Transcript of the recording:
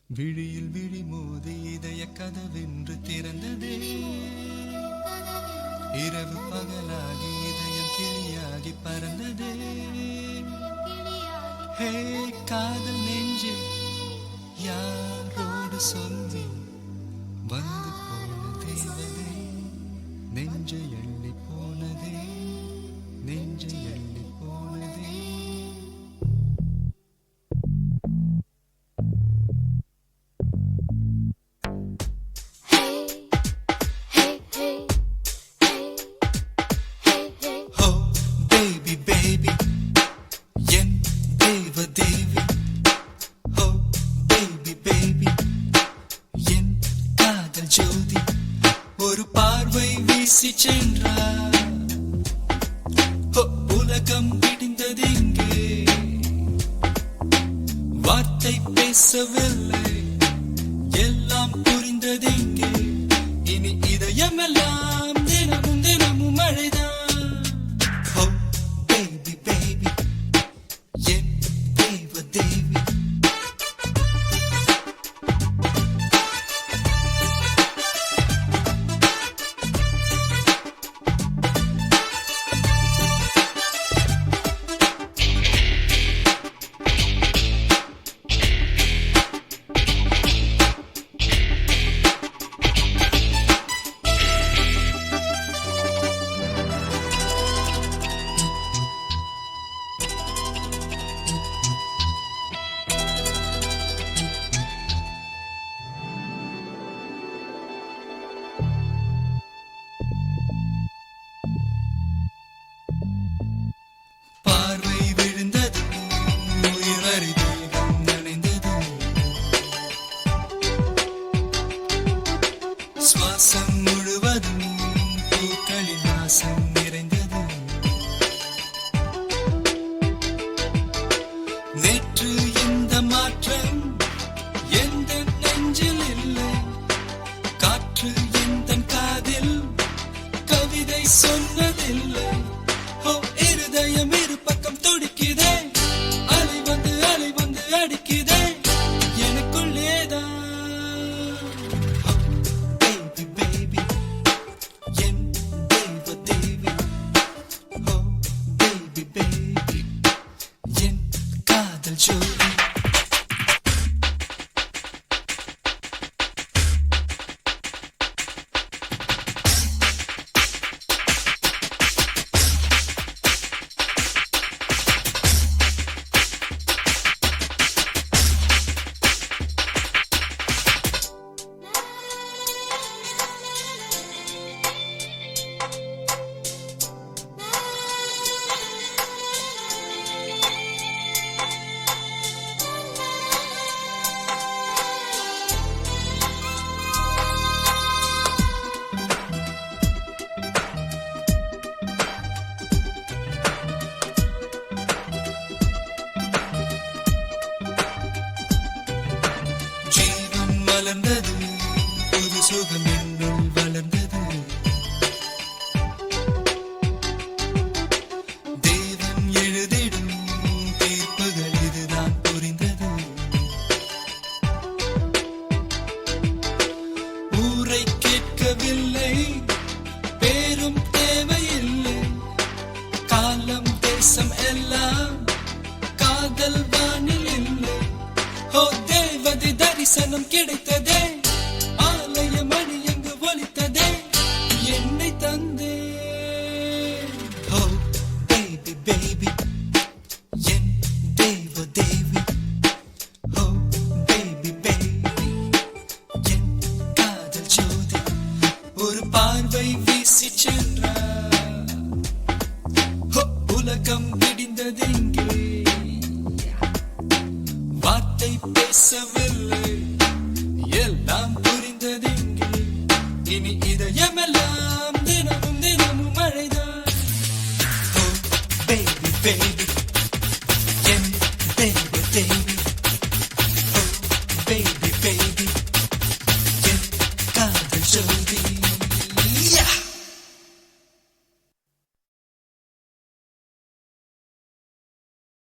விழியில் விழி மோதி இதய கதவென்று திறந்ததே. இரவு பகலாகி இதயம் கிளியாகி பறந்ததே. ஹே காதல் நெஞ்சே யாரோடு சொல்லி வந்து போன தேவதே. நெஞ்சை எள்ளி போனதே, நெஞ்சை எள்ளி போனதே. ஒரு பார்வை வீசி சென்றார், உலகம் பிடிந்ததெங்கே. வார்த்தை பேசவில்லை, எல்லாம் புரிந்ததெங்கே. இனி இதயமெல்லாம் தினமும் தினமும் மழைதான். Oh baby baby, என் தேவ தேவி. சுவாசம் முழுவதும் பூக்களின் வாசம் நிறைந்தது. நேற்று இந்த மாற்றம் எந்த நெஞ்சில் இல்லை. காற்று எந்த காதில் கவிதை சொன்னதில்லை. ஓ இருதயம் இரு பக்கம் துடிக்குதே, அலை வந்து அடிக்குதே எனக்குள்ளேதான். வளர்ந்தது, புது சுகம் என்னுள் வளர்ந்தது. தேவன் எழுதிடும் தீர்ப்புகள் இதுதான் புரிந்தது. ஊரை கேட்கவில்லை, பேரும் தேவையில்லை. காலம் தேசம் எல்லாம் காதல் வானில் இல்லை. ஓ தேவதை தரிசனம் கிடைத்ததே, ஆலய மணி எங்கு ஒலித்ததே, என்னை தந்தே. ஓ பேபி பேபி, என் தேவ தேவி. ஓ பேபி பேபி, என் காதல் ஜோதி. ஒரு பார்வை வீசி சென்றார், உலகம் பிடிந்ததெங்கே. வார்த்தை பேசவில்லை, எல்லாம் புரிந்ததெங்கே. இனி இதயமெல்லாம் தினமும் தினமும் மழைதான். Oh baby baby, என் தேவ தேவி.